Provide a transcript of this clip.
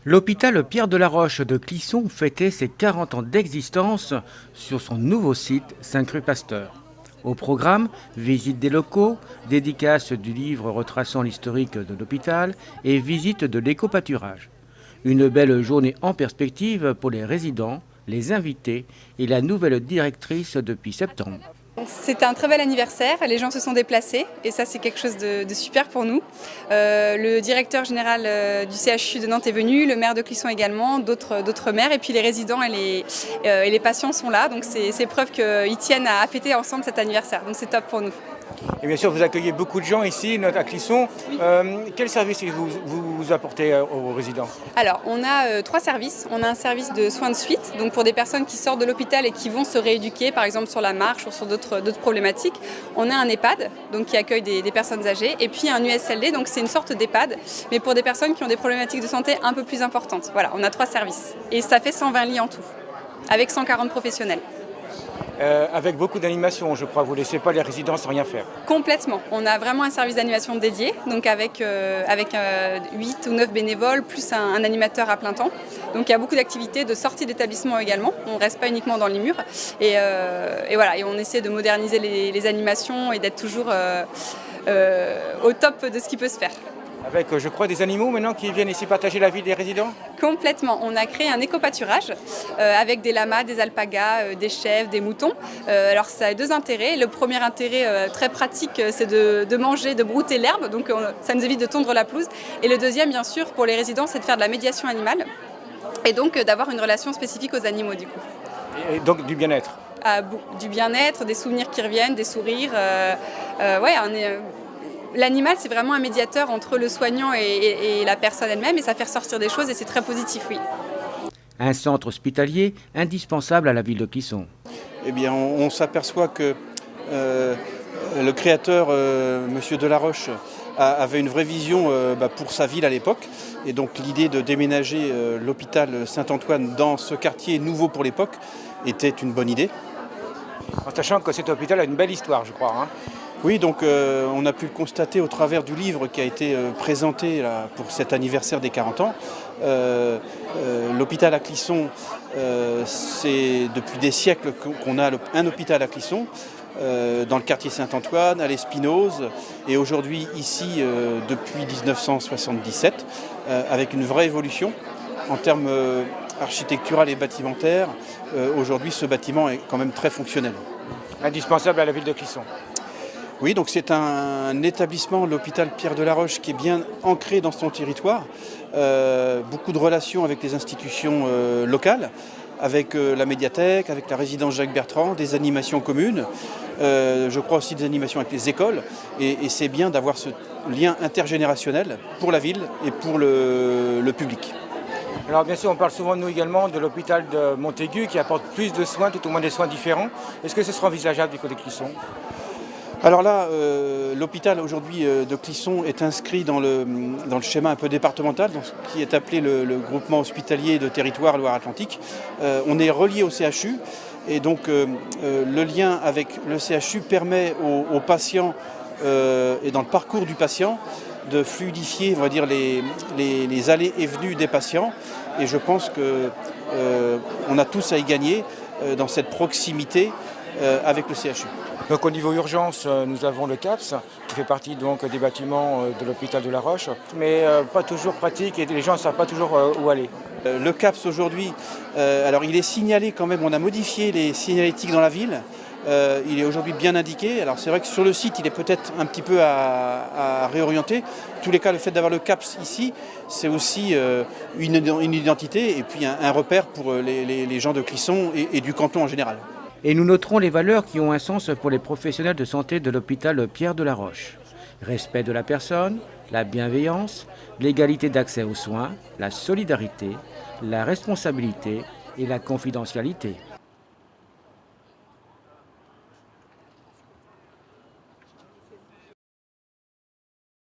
L'hôpital Pierre-de-la-Roche de Clisson fêtait ses 40 ans d'existence sur son nouveau site Saint-Crux-Pasteur. Au programme, visite des locaux, dédicace du livre retraçant l'historique de l'hôpital et visite de l'éco-pâturage. Une belle journée en perspective pour les résidents, les invités et la nouvelle directrice depuis septembre. C'était un très bel anniversaire, les gens se sont déplacés et ça c'est quelque chose de super pour nous. Le directeur général du CHU de Nantes est venu, le maire de Clisson également, d'autres maires et puis les résidents et les patients sont là, donc c'est preuve qu'ils tiennent à fêter ensemble cet anniversaire, donc c'est top pour nous. Et bien sûr, vous accueillez beaucoup de gens ici, à Clisson. Oui. Quel service vous apportez aux résidents? Alors, on a 3 services. On a un service de soins de suite, donc pour des personnes qui sortent de l'hôpital et qui vont se rééduquer, par exemple sur la marche ou sur d'autres problématiques. On a un EHPAD, donc qui accueille des personnes âgées, et puis un USLD, donc c'est une sorte d'EHPAD, mais pour des personnes qui ont des problématiques de santé un peu plus importantes. Voilà, on a 3 services. Et ça fait 120 lits en tout, avec 140 professionnels. Avec beaucoup d'animation, je crois. Vous ne laissez pas les résidents sans rien faire. Complètement. On a vraiment un service d'animation dédié, donc avec 8 ou 9 bénévoles, plus un animateur à plein temps. Donc il y a beaucoup d'activités de sortie d'établissement également. On ne reste pas uniquement dans les murs. Et voilà, et on essaie de moderniser les animations et d'être toujours au top de ce qui peut se faire. Avec, je crois, des animaux maintenant qui viennent ici partager la vie des résidents? Complètement. On a créé un éco-pâturage avec des lamas, des alpagas, des chèvres, des moutons. Alors ça a 2 intérêts. Le premier intérêt très pratique, c'est de manger, de brouter l'herbe. Donc ça nous évite de tondre la pelouse. Et le deuxième, bien sûr, pour les résidents, c'est de faire de la médiation animale. Et donc d'avoir une relation spécifique aux animaux du coup. Et donc du bien-être? Du bien-être, des souvenirs qui reviennent, des sourires. L'animal, c'est vraiment un médiateur entre le soignant et la personne elle-même et ça fait ressortir des choses et c'est très positif, oui. Un centre hospitalier indispensable à la ville de Clisson. Eh bien, on s'aperçoit que le créateur, M. Delaroche, avait une vraie vision pour sa ville à l'époque. Et donc l'idée de déménager l'hôpital Saint-Antoine dans ce quartier nouveau pour l'époque était une bonne idée. En sachant que cet hôpital a une belle histoire, je crois. Oui, donc on a pu le constater au travers du livre qui a été présenté là, pour cet anniversaire des 40 ans. L'hôpital à Clisson, c'est depuis des siècles qu'on a un hôpital à Clisson, dans le quartier Saint-Antoine, à l'Espinouse, et aujourd'hui ici depuis 1977, avec une vraie évolution en termes architectural et bâtimentaires. Aujourd'hui, ce bâtiment est quand même très fonctionnel. Indispensable à la ville de Clisson. Oui, donc c'est un établissement, l'hôpital Pierre-de-la-Roche, qui est bien ancré dans son territoire. Beaucoup de relations avec les institutions locales, avec la médiathèque, avec la résidence Jacques Bertrand, des animations communes. Je crois aussi des animations avec les écoles. Et c'est bien d'avoir ce lien intergénérationnel pour la ville et pour le public. Alors bien sûr, on parle souvent de nous également de l'hôpital de Montaigu qui apporte plus de soins, tout au moins des soins différents. Est-ce que ce sera envisageable du côté de Clisson? Alors là, l'hôpital aujourd'hui de Clisson est inscrit dans le schéma un peu départemental, donc, qui est appelé le groupement hospitalier de territoire Loire-Atlantique. On est relié au CHU et donc le lien avec le CHU permet aux patients et dans le parcours du patient de fluidifier, on va dire, les allées et venues des patients. Et je pense qu'on a tous à y gagner dans cette proximité avec le CHU. Donc au niveau urgence, nous avons le CAPS, qui fait partie donc des bâtiments de l'hôpital de La Roche, mais pas toujours pratique et les gens ne savent pas toujours où aller. Le CAPS aujourd'hui, alors il est signalé quand même, on a modifié les signalétiques dans la ville. Il est aujourd'hui bien indiqué. Alors c'est vrai que sur le site, il est peut-être un petit peu à réorienter. En tous les cas, le fait d'avoir le CAPS ici, c'est aussi une identité et puis un repère pour les gens de Clisson et du canton en général. Et nous noterons les valeurs qui ont un sens pour les professionnels de santé de l'hôpital Pierre-de-la-Roche. Respect de la personne, la bienveillance, l'égalité d'accès aux soins, la solidarité, la responsabilité et la confidentialité.